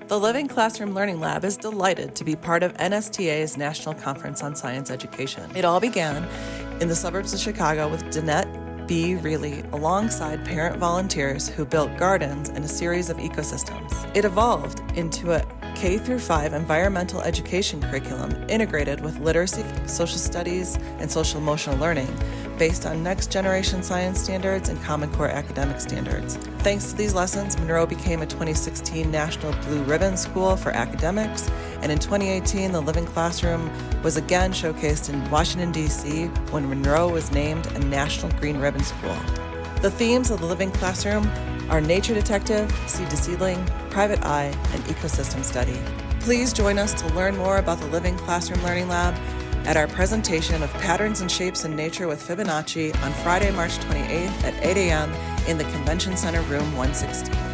The Living Classroom Learning Lab is delighted to be part of NSTA's National Conference on Science Education. It all began in the suburbs of Chicago with Danette B. Reilly alongside parent volunteers who built gardens and a series of ecosystems. It evolved into a K-5 environmental education curriculum integrated with literacy, social studies, and social emotional learning based on next-generation science standards and Common Core academic standards. Thanks to these lessons, Monroe became a 2016 National Blue Ribbon School for Academics, and in 2018, the Living Classroom was again showcased in Washington, D.C. when Monroe was named a National Green Ribbon School. The themes of the Living Classroom are nature detective, seed to seedling, private eye, and ecosystem study. Please join us to learn more about the Living Classroom Learning Lab at our presentation of Patterns and Shapes in Nature with Fibonacci on Friday, March 28th at 8 a.m. in the Convention Center Room 116.